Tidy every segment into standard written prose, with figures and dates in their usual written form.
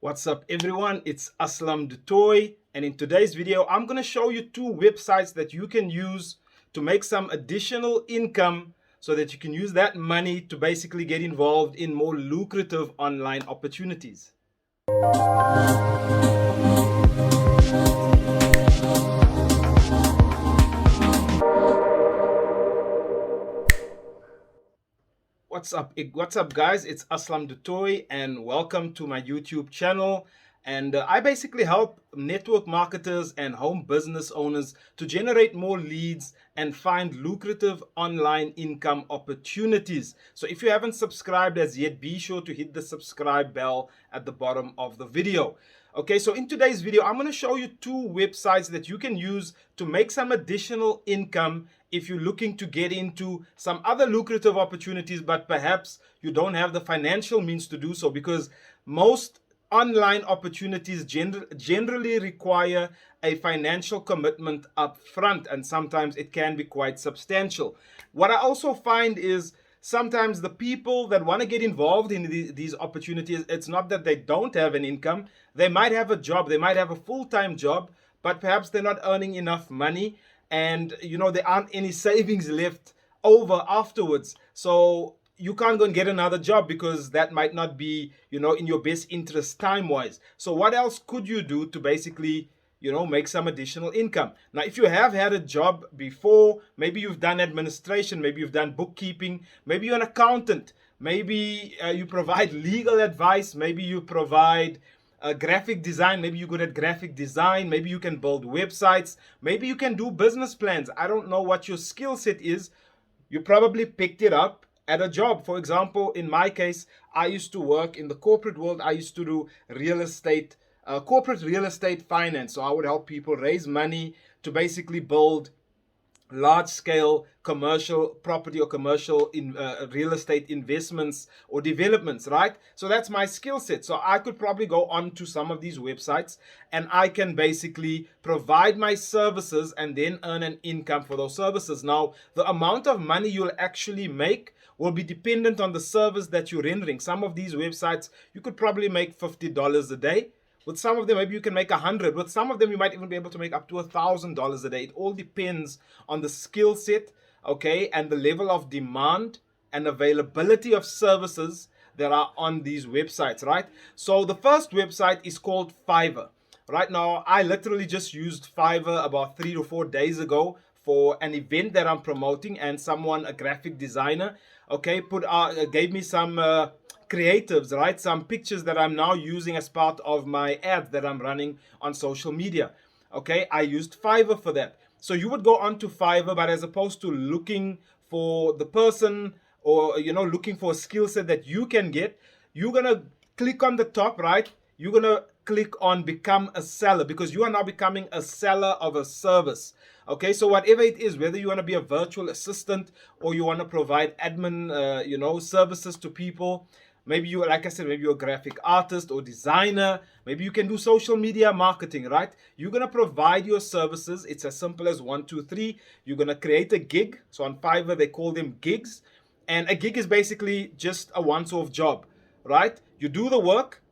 What's up everyone, it's Aslam Du Toit, and in today's video I'm going to show you two websites that you can use to make some additional income so that you can use that money to basically get involved in more lucrative online opportunities. What's up guys, it's Aslam Du Toit and welcome to my YouTube channel. And I basically help network marketers and home business owners to generate more leads and find lucrative online income opportunities. So if you haven't subscribed as yet, be sure to hit the subscribe bell at the bottom of the video. Okay, so in today's video, I'm going to show you two websites that you can use to make some additional income if you're looking to get into some other lucrative opportunities, but perhaps you don't have the financial means to do so, because most online opportunities generally require a financial commitment up front, and sometimes it can be quite substantial. What I also find is sometimes the people that want to get involved in these opportunities, it's not that they don't have an income. They might have a job, they might have a full-time job, but perhaps they're not earning enough money, and there aren't any savings left over afterwards. So you can't go and get another job because that might not be in your best interest time wise. So what else could you do to basically make some additional income? Now, if you have had a job before, maybe you've done administration, maybe you've done bookkeeping, maybe you're an accountant, maybe you provide legal advice, maybe you provide graphic design, maybe you're good at graphic design, maybe you can build websites, maybe you can do business plans. I don't know what your skill set is. You probably picked it up at a job. For example, in my case, I used to work in the corporate world. I used to do real estate, corporate real estate finance. So I would help people raise money to basically build large scale commercial property or commercial real estate investments or developments, right? So that's my skill set. So I could probably go on to some of these websites and I can basically provide my services and then earn an income for those services. Now, the amount of money you'll actually make will be dependent on the service that you're rendering. Some of these websites, you could probably make $50 a day. With some of them, maybe you can make 100. With some of them, you might even be able to make up to $1,000 a day. It all depends on the skill set, okay, and the level of demand and availability of services that are on these websites, right? So the first website is called Fiverr. Right now, I literally just used Fiverr about 3 to 4 days ago for an event that I'm promoting, and someone, a graphic designer, okay, gave me some creatives, right? Some pictures that I'm now using as part of my ad that I'm running on social media. Okay, I used Fiverr for that. So you would go on to Fiverr, but as opposed to looking for the person or looking for a skill set that you can get, you're gonna click on the top right. You're gonna click on become a seller, because you are now becoming a seller of a service. Okay, so whatever it is, whether you want to be a virtual assistant or you want to provide admin services to people, maybe you, like I said, maybe you're a graphic artist or designer, maybe you can do social media marketing, right? You're going to provide your services. It's as simple as 1, 2, 3. You're going to create a gig. So on Fiverr, they call them gigs. And a gig is basically just a once-off job, right? You do the work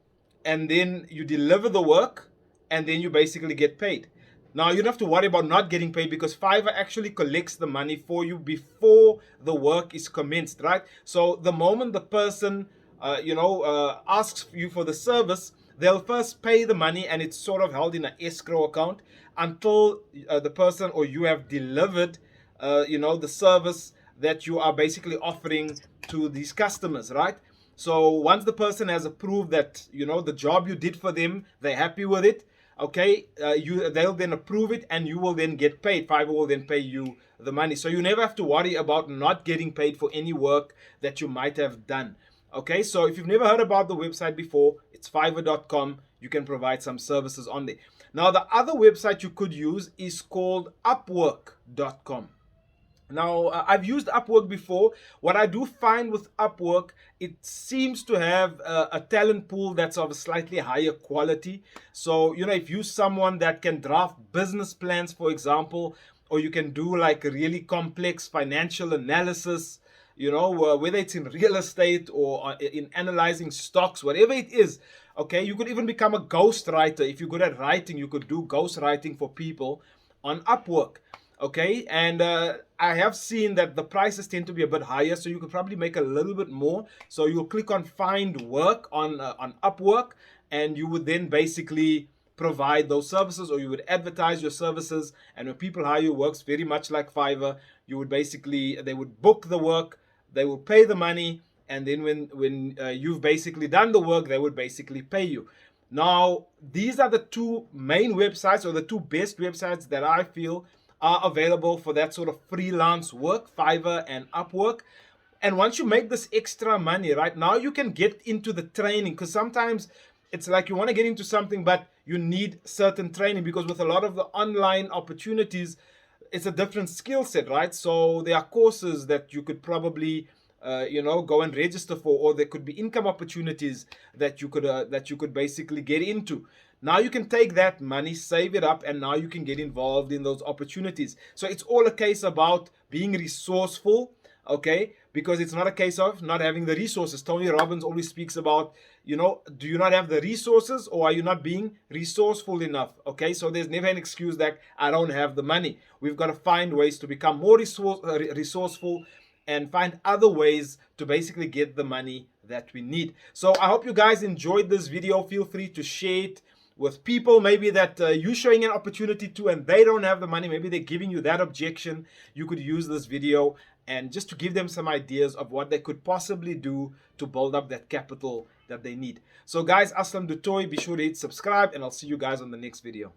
and then you deliver the work and then you basically get paid. Now, you don't have to worry about not getting paid, because Fiverr actually collects the money for you before the work is commenced, right? So the moment the person asks you for the service, they'll first pay the money and it's sort of held in an escrow account until the person or you have delivered the service that you are basically offering to these customers, right? So once the person has approved that the job you did for them, they're happy with it, okay, they'll then approve it and you will then get paid. Fiverr will then pay you the money. So you never have to worry about not getting paid for any work that you might have done. Okay, so if you've never heard about the website before, it's fiverr.com. You can provide some services on there. Now, the other website you could use is called upwork.com. Now, I've used Upwork before. What I do find with Upwork, it seems to have a talent pool that's of a slightly higher quality. So, if you're someone that can draft business plans, for example, or you can do like a really complex financial analysis, whether it's in real estate or in analyzing stocks, whatever it is, Okay, you could even become a ghostwriter. If you're good at writing, you could do ghostwriting for people on Upwork. Okay, and I have seen that the prices tend to be a bit higher, so you could probably make a little bit more. So you'll click on find work on Upwork, and you would then basically provide those services, or you would advertise your services. And when people hire you, works very much like Fiverr. You would basically, they would book the work, they will pay the money, and then when you've basically done the work, they would basically pay you. Now, these are the two main websites, or the two best websites that I feel are available for that sort of freelance work, Fiverr and Upwork. And once you make this extra money, right, now you can get into the training, because sometimes it's like you want to get into something, but you need certain training, because with a lot of the online opportunities, it's a different skill set, right? So there are courses that you could probably go and register for, or there could be income opportunities that you could basically get into. Now you can take that money, save it up, and now you can get involved in those opportunities. So it's all a case about being resourceful, okay? Because it's not a case of not having the resources. Tony Robbins always speaks about, do you not have the resources, or are you not being resourceful enough? Okay, so there's never an excuse that I don't have the money. We've got to find ways to become more resourceful, and find other ways to basically get the money that we need. So I hope you guys enjoyed this video. Feel free to share it with people maybe that you're showing an opportunity to, and they don't have the money. Maybe they're giving you that objection. You could use this video and just to give them some ideas of what they could possibly do to build up that capital that they need. So guys, Aslam Du Toit, be sure to hit subscribe, and I'll see you guys on the next video.